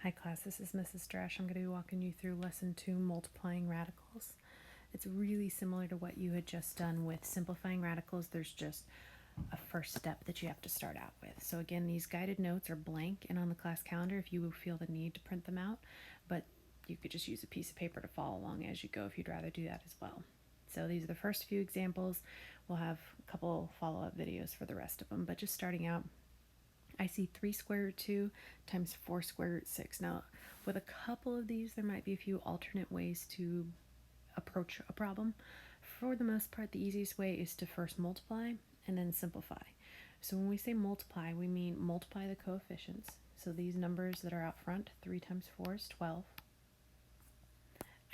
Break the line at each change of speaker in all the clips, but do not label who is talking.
Hi class, this is Mrs. Dresch. I'm going to be walking you through lesson 2, multiplying radicals. It's really similar to what you had just done with simplifying radicals. There's just a first step that you have to start out with. So again, these guided notes are blank and on the class calendar if you feel the need to print them out, but you could just use a piece of paper to follow along as you go if you'd rather do that as well. So these are the first few examples. We'll have a couple follow-up videos for the rest of them, but just starting out, I see 3 square root 2 times 4 square root 6. Now, with a couple of these, there might be a few alternate ways to approach a problem. For the most part, the easiest way is to first multiply and then simplify. So when we say multiply, we mean multiply the coefficients. So these numbers that are out front, 3 times 4 is 12.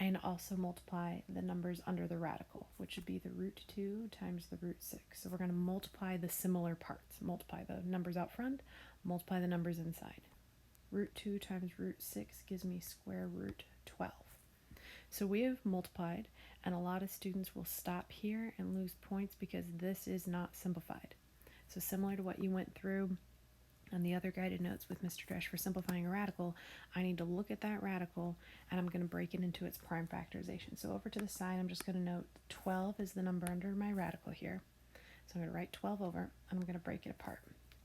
And also multiply the numbers under the radical, which would be the root 2 times the root 6. So we're going to multiply the similar parts. Multiply the numbers out front, multiply the numbers inside. Root 2 times root 6 gives me square root 12. So we have multiplied, and a lot of students will stop here and lose points because this is not simplified. So similar to what you went through on the other guided notes with Mr. Dresch for simplifying a radical, I need to look at that radical and I'm going to break it into its prime factorization. So over to the side, I'm just going to note 12 is the number under my radical here. So I'm going to write 12 over and I'm going to break it apart.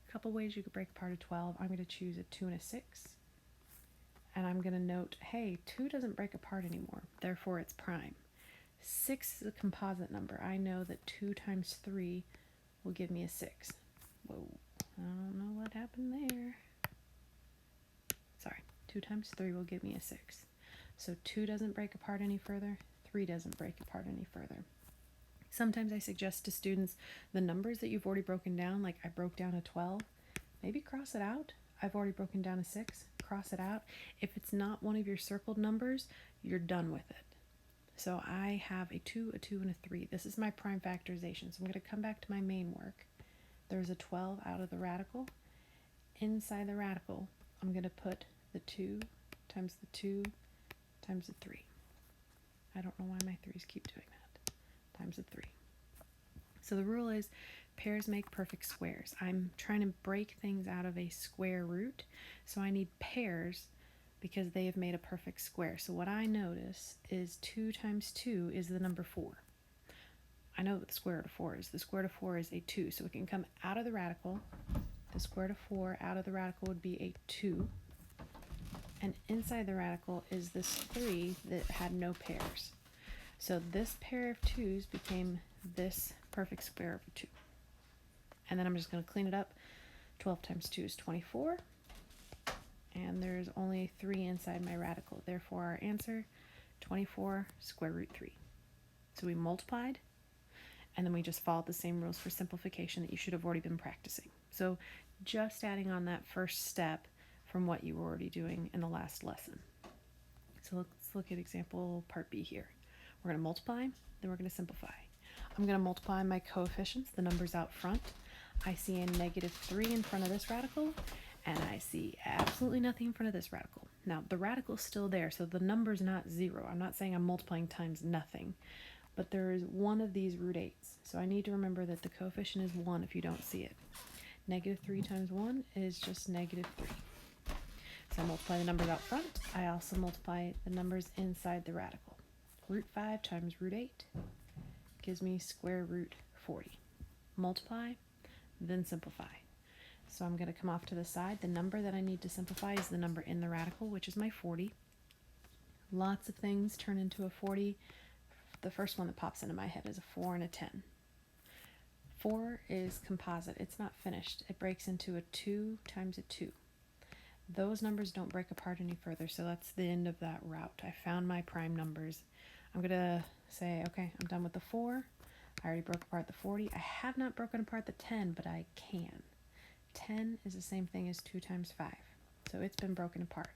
A couple ways you could break apart a 12. I'm going to choose a 2 and a 6. And I'm going to note, hey, 2 doesn't break apart anymore, therefore it's prime. 6 is a composite number. I know that 2 times 3 will give me a 6. Whoa. I don't know what happened there. Sorry, 2 times 3 will give me a 6. So 2 doesn't break apart any further, 3 doesn't break apart any further. Sometimes I suggest to students the numbers that you've already broken down, like I broke down a 12, maybe cross it out. I've already broken down a 6, cross it out. If it's not one of your circled numbers, you're done with it. So I have a 2, a 2, and a 3. This is my prime factorization. So I'm going to come back to my main work. There's a 12 out of the radical. Inside the radical, I'm going to put the 2 times the 2 times the 3. I don't know why my 3's keep doing that. Times the 3. So the rule is pairs make perfect squares. I'm trying to break things out of a square root, so I need pairs because they have made a perfect square. So what I notice is 2 times 2 is the number 4. I know what the square root of 4 is. The square root of 4 is a 2, so it can come out of the radical. The square root of 4 out of the radical would be a 2. And inside the radical is this 3 that had no pairs. So this pair of 2's became this perfect square of a 2. And then I'm just going to clean it up. 12 times 2 is 24. And there's only 3 inside my radical. Therefore, our answer, 24 square root 3. So we multiplied, and then we just followed the same rules for simplification that you should have already been practicing. So just adding on that first step from what you were already doing in the last lesson. So let's look at example part B here. We're going to multiply, then we're going to simplify. I'm going to multiply my coefficients, the numbers out front. I see a negative 3 in front of this radical, and I see absolutely nothing in front of this radical. Now, the radical's still there, so the number's not 0. I'm not saying I'm multiplying times nothing, but there is one of these root 8's. So I need to remember that the coefficient is 1 if you don't see it. Negative 3 times 1 is just negative 3. So I multiply the numbers out front. I also multiply the numbers inside the radical. Root 5 times root 8 gives me square root 40. Multiply, then simplify. So I'm going to come off to the side. The number that I need to simplify is the number in the radical, which is my 40. Lots of things turn into a 40. The first one that pops into my head is a 4 and a 10. 4 is composite. It's not finished. It breaks into a 2 times a 2. Those numbers don't break apart any further, so that's the end of that route. I found my prime numbers. I'm going to say, okay, I'm done with the 4. I already broke apart the 40. I have not broken apart the 10, but I can. 10 is the same thing as 2 times 5, so it's been broken apart.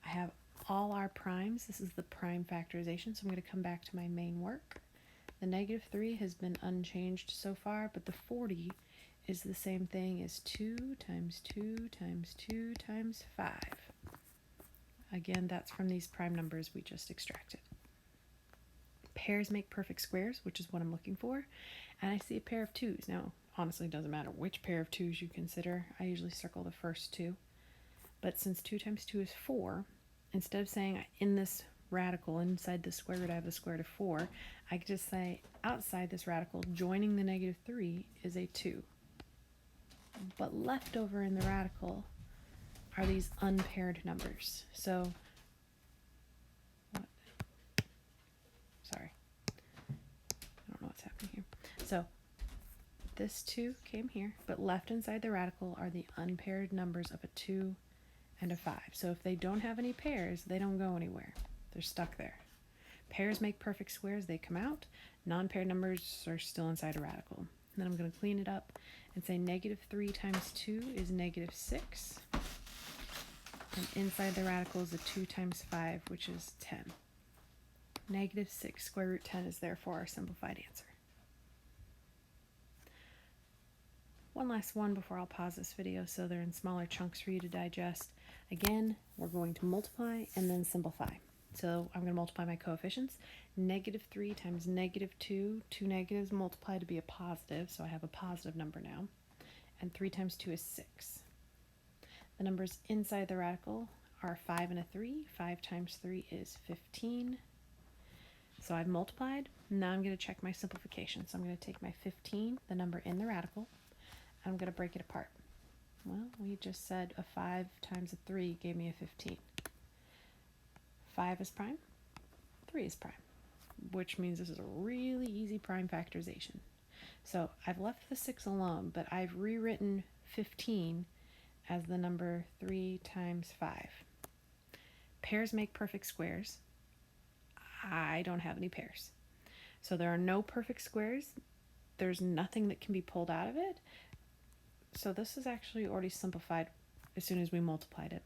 I have all our primes. This is the prime factorization, so I'm going to come back to my main work. The negative 3 has been unchanged so far, but the 40 is the same thing as 2 times 2 times 2 times 5. Again, that's from these prime numbers we just extracted. Pairs make perfect squares, which is what I'm looking for. And I see a pair of 2's. Now, honestly, it doesn't matter which pair of 2's you consider. I usually circle the first 2. But since 2 times 2 is 4, instead of saying in this radical, inside the square root, I have the square root of 4, I could just say outside this radical, joining the negative 3 is a 2. But left over in the radical are these unpaired numbers. So, sorry, I don't know what's happening here. So, this 2 came here, but left inside the radical are the unpaired numbers of a 2 and a 5. So if they don't have any pairs, they don't go anywhere. They're stuck there. Pairs make perfect squares, they come out. Non-paired numbers are still inside a radical. And then I'm going to clean it up and say negative 3 times 2 is negative 6. And inside the radical is a 2 times 5, which is 10. Negative 6 square root 10 is therefore our simplified answer. One last one before I'll pause this video so they're in smaller chunks for you to digest. Again, we're going to multiply and then simplify. So I'm going to multiply my coefficients. Negative 3 times negative 2, two negatives multiply to be a positive, so I have a positive number now. And 3 times 2 is 6. The numbers inside the radical are 5 and a 3. 5 times 3 is 15. So I've multiplied. Now I'm going to check my simplification. So I'm going to take my 15, the number in the radical, I'm going to break it apart. Well, we just said a 5 times a 3 gave me a 15. 5 is prime, 3 is prime, which means this is a really easy prime factorization. So I've left the 6 alone, but I've rewritten 15 as the number 3 times 5. Pairs make perfect squares. I don't have any pairs. So there are no perfect squares. There's nothing that can be pulled out of it. So this is actually already simplified as soon as we multiplied it.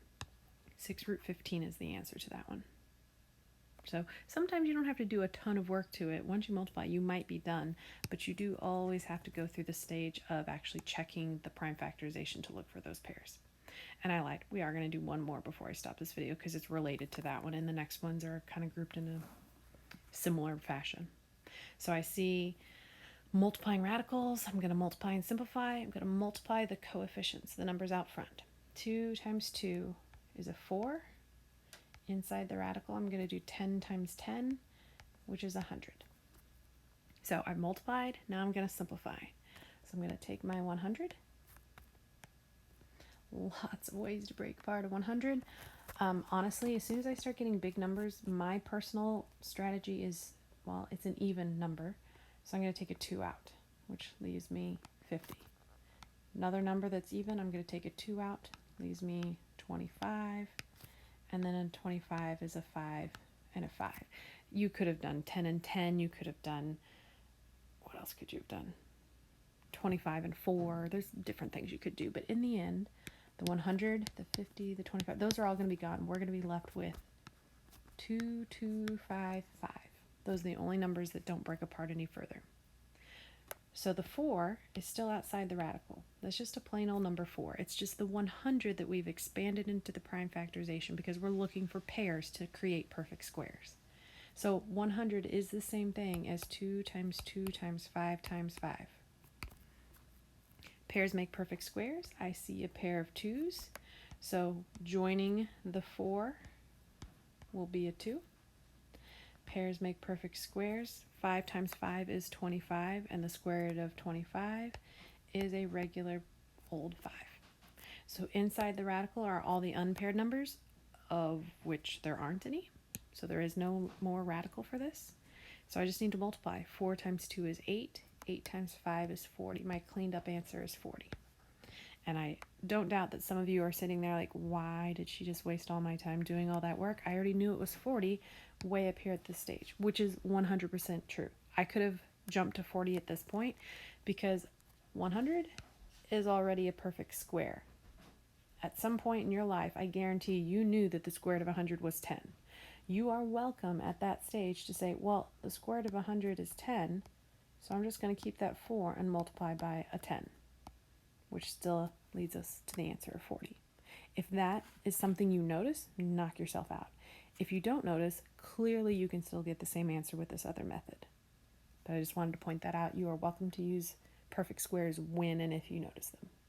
6 root 15 is the answer to that one. So sometimes you don't have to do a ton of work to it. Once you multiply, you might be done, but you do always have to go through the stage of actually checking the prime factorization to look for those pairs. And I lied. We are going to do one more before I stop this video because it's related to that one, and the next ones are kind of grouped in a similar fashion. So I see multiplying radicals. I'm going to multiply and simplify. I'm going to multiply the coefficients, the numbers out front. 2 times 2 is a 4. Inside the radical, I'm going to do 10 times 10, which is 100. So I've multiplied. Now I'm going to simplify. So I'm going to take my 100. Lots of ways to break apart a 100. Honestly, as soon as I start getting big numbers, my personal strategy is, well, it's an even number. So I'm going to take a 2 out, which leaves me 50. Another number that's even, I'm going to take a 2 out, leaves me 25. And then a 25 is a 5 and a 5. You could have done 10 and 10. You could have done, what else could you have done? 25 and 4. There's different things you could do. But in the end, the 100, the 50, the 25, those are all going to be gone. We're going to be left with 2, 2, 5, 5. Those are the only numbers that don't break apart any further. So the 4 is still outside the radical. That's just a plain old number 4. It's just the 100 that we've expanded into the prime factorization because we're looking for pairs to create perfect squares. So 100 is the same thing as 2 times 2 times 5 times 5. Pairs make perfect squares. I see a pair of 2's. So joining the 4 will be a 2. Pairs make perfect squares. 5 times 5 is 25, and the square root of 25 is a regular old 5. So inside the radical are all the unpaired numbers, of which there aren't any. So there is no more radical for this. So I just need to multiply. 4 times 2 is 8. 8 times 5 is 40. My cleaned up answer is 40. And I don't doubt that some of you are sitting there like, why did she just waste all my time doing all that work? I already knew it was 40 way up here at this stage, which is 100% true. I could have jumped to 40 at this point because 100 is already a perfect square. At some point in your life, I guarantee you knew that the square root of 100 was 10. You are welcome at that stage to say, well, the square root of 100 is 10, so I'm just going to keep that 4 and multiply by a 10. Which still leads us to the answer of 40. If that is something you notice, knock yourself out. If you don't notice, clearly you can still get the same answer with this other method. But I just wanted to point that out. You are welcome to use perfect squares when and if you notice them.